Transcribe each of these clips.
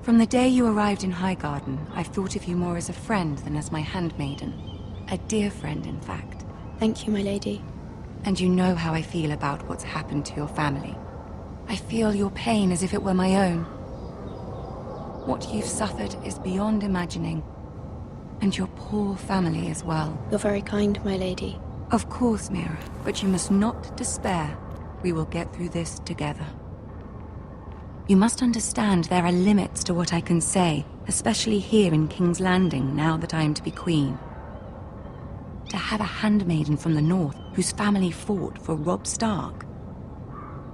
From the day you arrived in Highgarden, I've thought of you more as a friend than as my handmaiden. A dear friend, in fact. Thank you, my lady. And you know how I feel about what's happened to your family. I feel your pain as if it were my own. What you've suffered is beyond imagining. And your poor family as well. You're very kind, my lady. Of course, Mira, but you must not despair. We will get through this together. You must understand there are limits to what I can say, especially here in King's Landing, now that I am to be queen. To have a handmaiden from the north whose family fought for Robb Stark.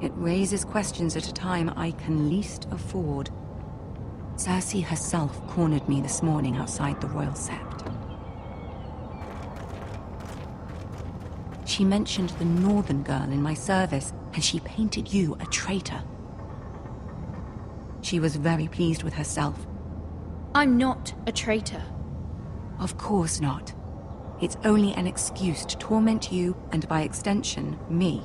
It raises questions at a time I can least afford. Cersei herself cornered me this morning outside the Royal Sept. She mentioned the northern girl in my service, and she painted you a traitor. She was very pleased with herself. I'm not a traitor. Of course not. It's only an excuse to torment you, and by extension, me.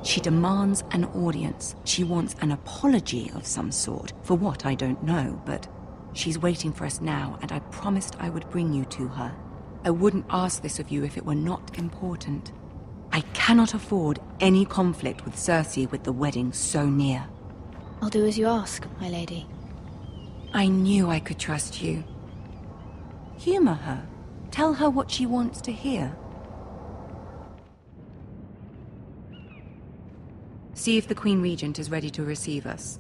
She demands an audience. She wants an apology of some sort, for what I don't know, but she's waiting for us now, and I promised I would bring you to her. I wouldn't ask this of you if it were not important. I cannot afford any conflict with Cersei with the wedding so near. I'll do as you ask, my lady. I knew I could trust you. Humor her. Tell her what she wants to hear. See if the Queen Regent is ready to receive us.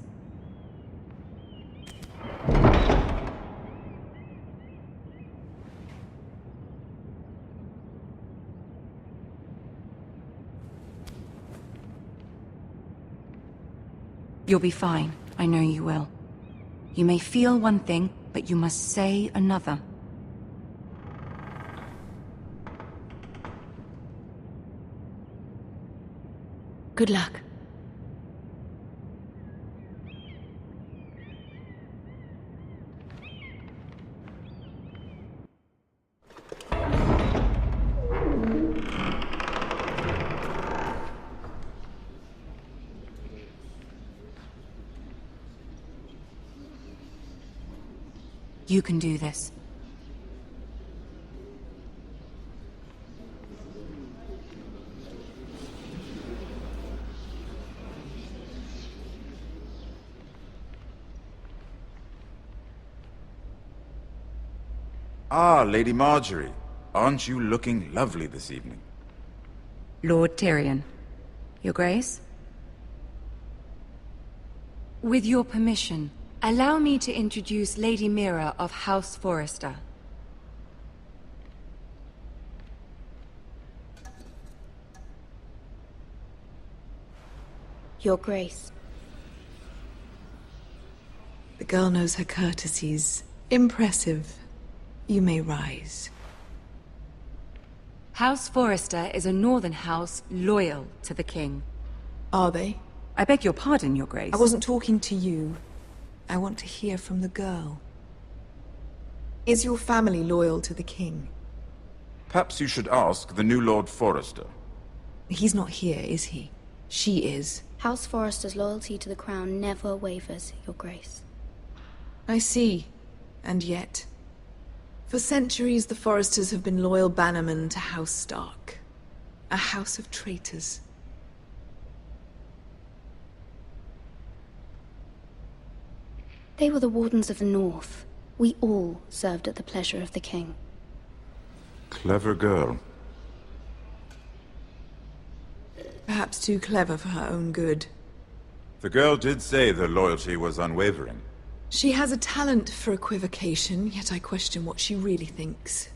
You'll be fine. I know you will. You may feel one thing, but you must say another. Good luck. You can do this. Ah, Lady Marjorie. Aren't you looking lovely this evening? Lord Tyrion. Your Grace? With your permission, allow me to introduce Lady Mira of House Forrester. Your Grace. The girl knows her courtesies. Impressive. You may rise. House Forrester is a northern house loyal to the king. Are they? I beg your pardon, Your Grace. I wasn't talking to you. I want to hear from the girl. Is your family loyal to the king? Perhaps you should ask the new Lord Forrester. He's not here, is he? She is. House Forrester's loyalty to the crown never wavers, Your Grace. I see. And yet... For centuries, the Forresters have been loyal bannermen to House Stark. A house of traitors. They were the Wardens of the North. We all served at the pleasure of the king. Clever girl. Perhaps too clever for her own good. The girl did say their loyalty was unwavering. She has a talent for equivocation, yet I question what she really thinks.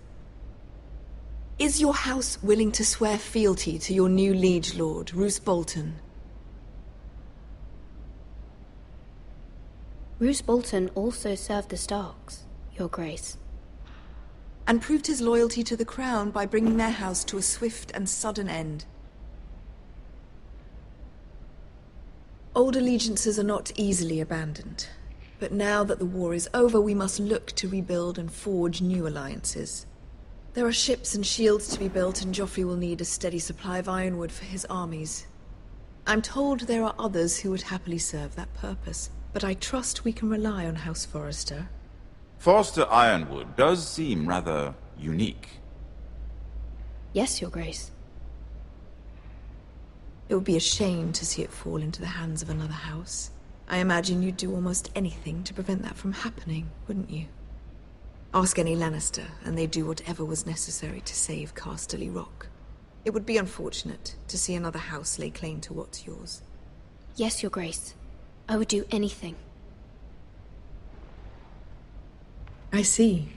Is your house willing to swear fealty to your new liege lord, Roose Bolton? Roose Bolton also served the Starks, Your Grace. And proved his loyalty to the crown by bringing their house to a swift and sudden end. Old allegiances are not easily abandoned. But now that the war is over, we must look to rebuild and forge new alliances. There are ships and shields to be built, and Joffrey will need a steady supply of ironwood for his armies. I'm told there are others who would happily serve that purpose. but I trust we can rely on House Forrester. Forster Ironwood does seem rather unique. Yes, Your Grace. It would be a shame to see it fall into the hands of another house. I imagine you'd do almost anything to prevent that from happening, wouldn't you? Ask any Lannister, and they'd do whatever was necessary to save Casterly Rock. It would be unfortunate to see another house lay claim to what's yours. Yes, Your Grace. I would do anything. I see.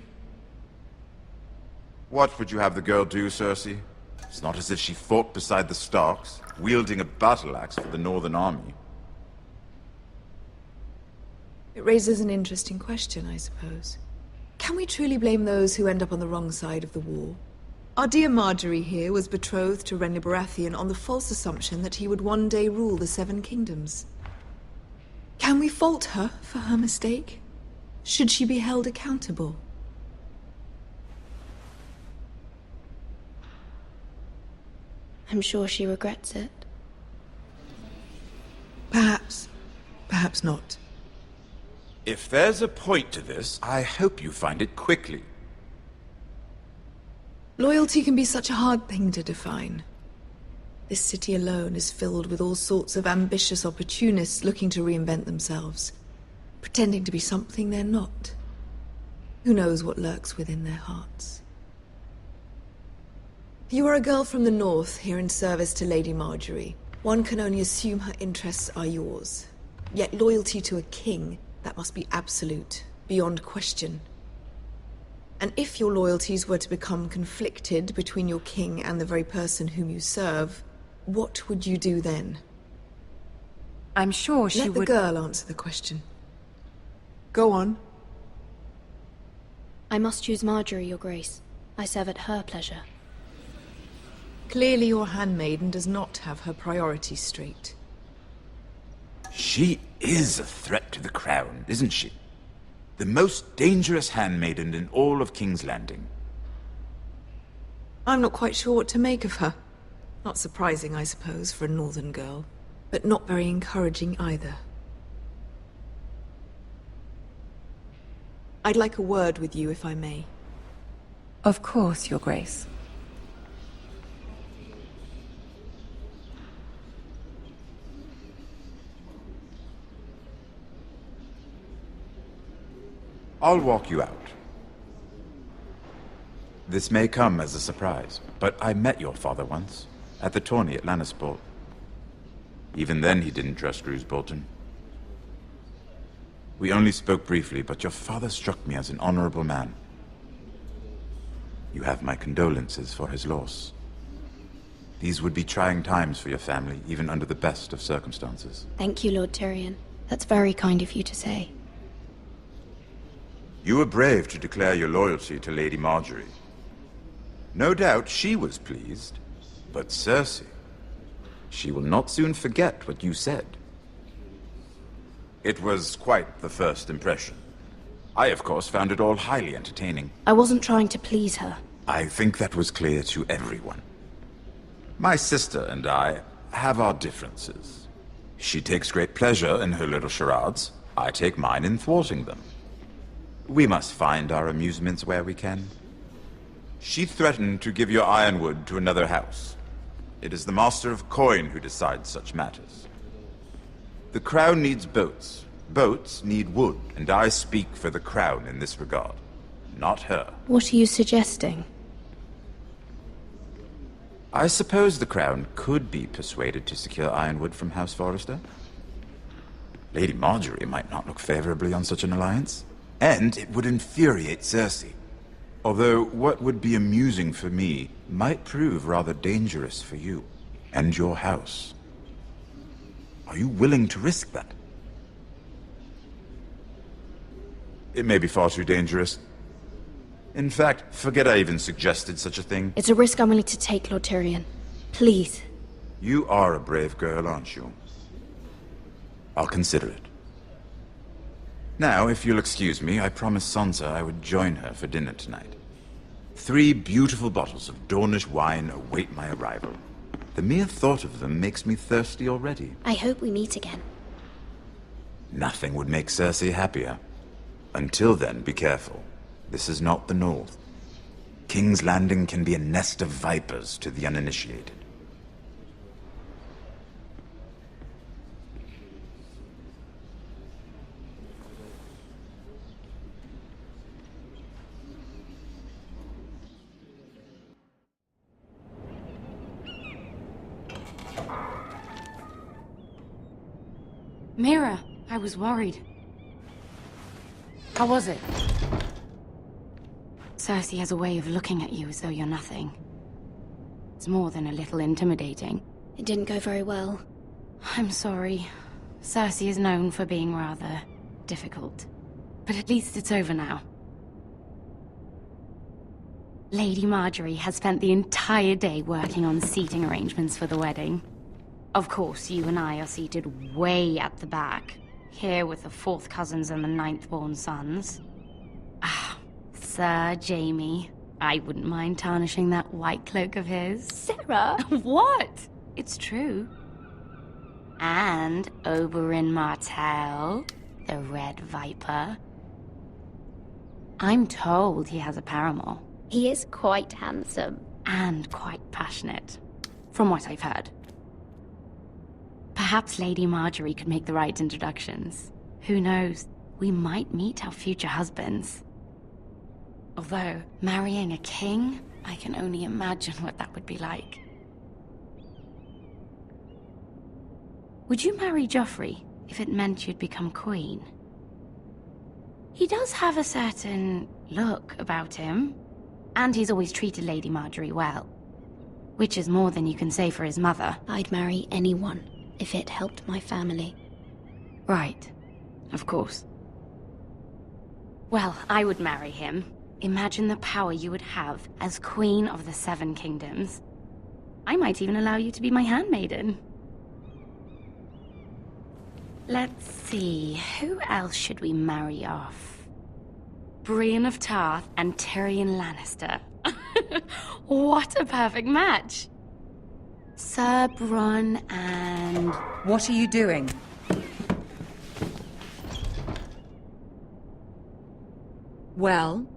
What would you have the girl do, Cersei? It's not as if she fought beside the Starks, wielding a battle axe for the Northern Army. It raises an interesting question, I suppose. Can we truly blame those who end up on the wrong side of the war? Our dear Marjorie here was betrothed to Renly Baratheon on the false assumption that he would one day rule the Seven Kingdoms. Can we fault her for her mistake? Should she be held accountable? I'm sure she regrets it. Perhaps. Perhaps not. If there's a point to this, I hope you find it quickly. Loyalty can be such a hard thing to define. This city alone is filled with all sorts of ambitious opportunists looking to reinvent themselves, pretending to be something they're not. Who knows what lurks within their hearts? You are a girl from the north, here in service to Lady Marjorie. One can only assume her interests are yours. Yet loyalty to a king, that must be absolute, beyond question. And if your loyalties were to become conflicted between your king and the very person whom you serve, what would you do then? I'm sure she Let the would... girl answer the question. Go on. I must choose Marjorie, Your Grace. I serve at her pleasure. Clearly your handmaiden does not have her priorities straight. She is a threat to the crown, isn't she? The most dangerous handmaiden in all of King's Landing. I'm not quite sure what to make of her. Not surprising, I suppose, for a northern girl, but not very encouraging either. I'd like a word with you, if I may. Of course, Your Grace. I'll walk you out. This may come as a surprise, but I met your father once, at the tourney at Lannisport. Even then he didn't trust Roose Bolton. We only spoke briefly, but your father struck me as an honorable man. You have my condolences for his loss. These would be trying times for your family, even under the best of circumstances. Thank you, Lord Tyrion. That's very kind of you to say. You were brave to declare your loyalty to Lady Marjorie. No doubt she was pleased, but Cersei, she will not soon forget what you said. It was quite the first impression. I, of course, found it all highly entertaining. I wasn't trying to please her. I think that was clear to everyone. My sister and I have our differences. She takes great pleasure in her little charades. I take mine in thwarting them. We must find our amusements where we can. She threatened to give your ironwood to another house. It is the Master of Coin who decides such matters. The Crown needs boats. Boats need wood, and I speak for the Crown in this regard, not her. What are you suggesting? I suppose the Crown could be persuaded to secure ironwood from House Forrester. Lady Marjorie might not look favorably on such an alliance. And it would infuriate Cersei. Although what would be amusing for me might prove rather dangerous for you and your house. Are you willing to risk that? It may be far too dangerous. In fact, forget I even suggested such a thing. It's a risk I'm willing to take, Lord Tyrion. Please. You are a brave girl, aren't you? I'll consider it. Now, if you'll excuse me, I promised Sansa I would join her for dinner tonight. 3 beautiful bottles of Dornish wine await my arrival. The mere thought of them makes me thirsty already. I hope we meet again. Nothing would make Cersei happier. Until then, be careful. This is not the North. King's Landing can be a nest of vipers to the uninitiated. Mira, I was worried. How was it? Cersei has a way of looking at you as though you're nothing. It's more than a little intimidating. It didn't go very well. I'm sorry. Cersei is known for being rather difficult. But at least it's over now. Lady Marjorie has spent the entire day working on seating arrangements for the wedding. Of course, you and I are seated way at the back, here with the 4th cousins and the 9th-born sons. Ah, Sir Jaime. I wouldn't mind tarnishing that white cloak of his. Sarah! What? It's true. And Oberyn Martell, the Red Viper. I'm told he has a paramour. He is quite handsome. And quite passionate, from what I've heard. Perhaps Lady Marjorie could make the right introductions. Who knows? We might meet our future husbands. Although, marrying a king, I can only imagine what that would be like. Would you marry Joffrey if it meant you'd become queen? He does have a certain look about him, and he's always treated Lady Marjorie well. Which is more than you can say for his mother. I'd marry anyone if it helped my family. Right. Of course. Well, I would marry him. Imagine the power you would have as Queen of the 7 Kingdoms. I might even allow you to be my handmaiden. Let's see, who else should we marry off? Brienne of Tarth and Tyrion Lannister. What a perfect match! Sir Bronn and... What are you doing? Well?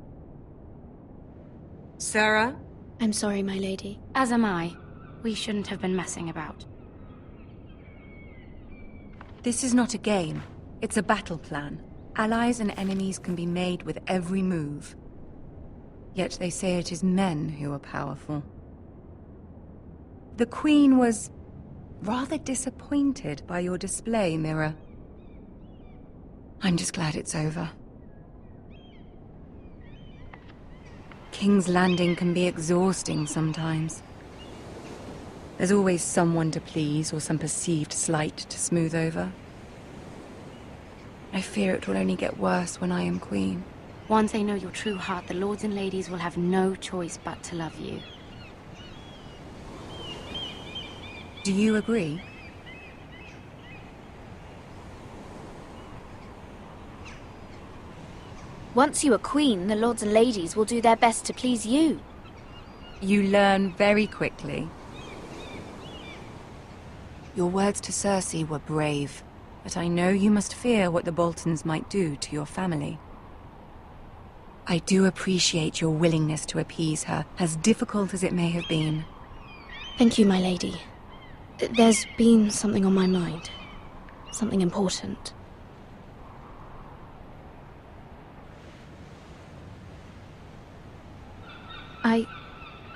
Sarah? I'm sorry, my lady. As am I. We shouldn't have been messing about. This is not a game. It's a battle plan. Allies and enemies can be made with every move. Yet they say it is men who are powerful. The Queen was rather disappointed by your display, Mira. I'm just glad it's over. King's Landing can be exhausting sometimes. There's always someone to please or some perceived slight to smooth over. I fear it will only get worse when I am queen. Once they know your true heart, the lords and ladies will have no choice but to love you. Do you agree? Once you are queen, the lords and ladies will do their best to please you. You learn very quickly. Your words to Cersei were brave, but I know you must fear what the Boltons might do to your family. I do appreciate your willingness to appease her, as difficult as it may have been. Thank you, my lady. There's been something on my mind. Something important.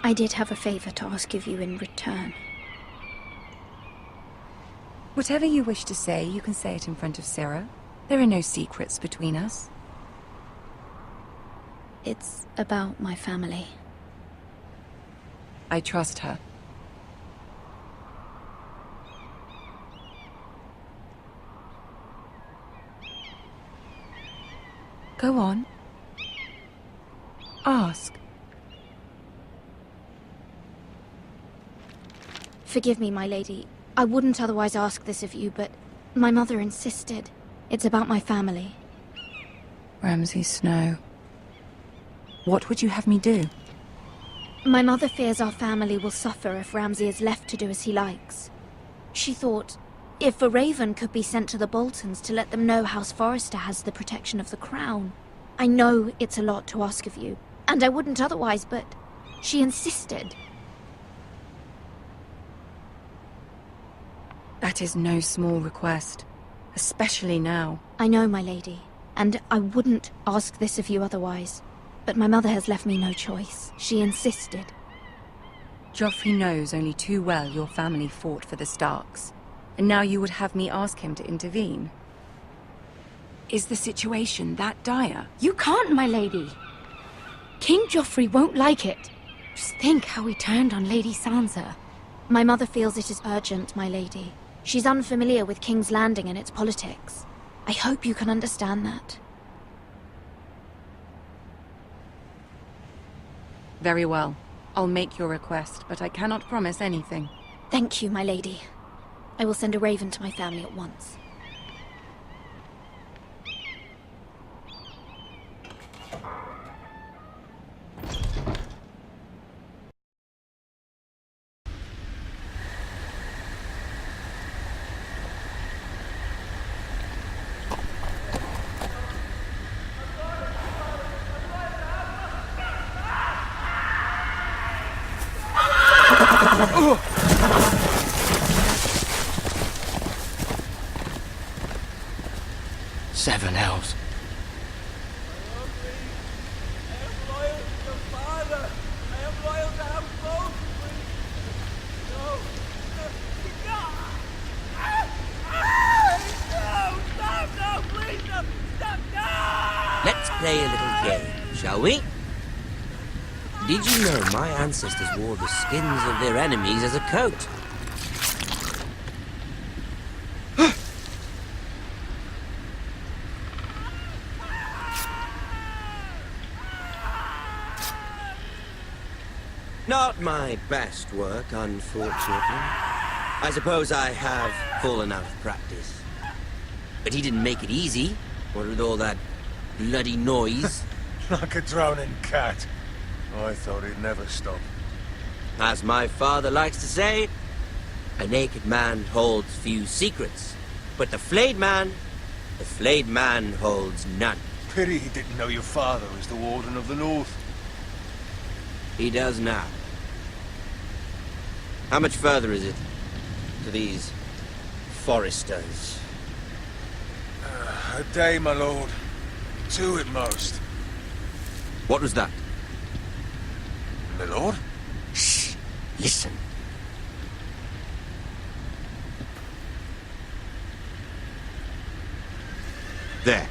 I did have a favor to ask of you in return. Whatever you wish to say, you can say it in front of Sarah. There are no secrets between us. It's about my family. I trust her. Go on. Ask. Forgive me, my lady. I wouldn't otherwise ask this of you, but my mother insisted. It's about my family. Ramsay Snow. What would you have me do? My mother fears our family will suffer if Ramsay is left to do as he likes. She thought, If a raven could be sent to the Boltons to let them know House Forrester has the protection of the crown. I know it's a lot to ask of you, and I wouldn't otherwise, but she insisted. That is no small request, especially now. I know, my lady, and I wouldn't ask this of you otherwise. But my mother has left me no choice. She insisted. Joffrey knows only too well your family fought for the Starks, and now you would have me ask him to intervene. Is the situation that dire? You can't, my lady. King Joffrey won't like it. Just think how he turned on Lady Sansa. My mother feels it is urgent, my lady. She's unfamiliar with King's Landing and its politics. I hope you can understand that. Very well. I'll make your request, but I cannot promise anything. Thank you, my lady. I will send a raven to my family at once. Seven hells. Let's play a little game, shall we? Did you know my ancestors wore the skins of their enemies as a coat? Not my best work, unfortunately. I suppose I have fallen out of practice. But he didn't make it easy, what with all that bloody noise. Like a drowning cat. I thought he'd never stop. As my father likes to say, a naked man holds few secrets, but the flayed man holds none. Pity he didn't know your father was the Warden of the North. He does now. How much further is it to these Forresters? A day, my lord. 2 at most. What was that? My lord? Shh! Listen. There.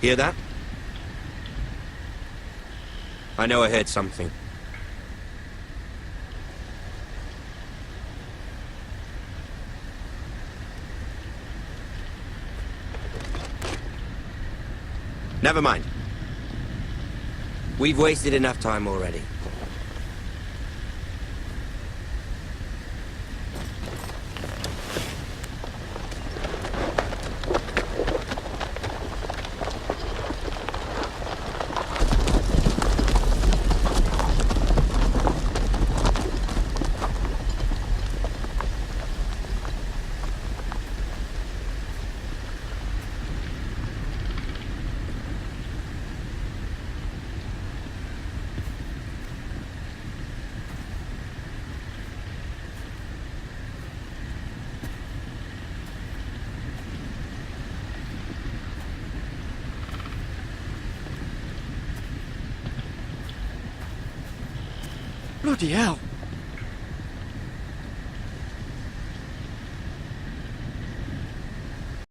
Hear that? I know I heard something. Never mind. We've wasted enough time already. Bloody hell.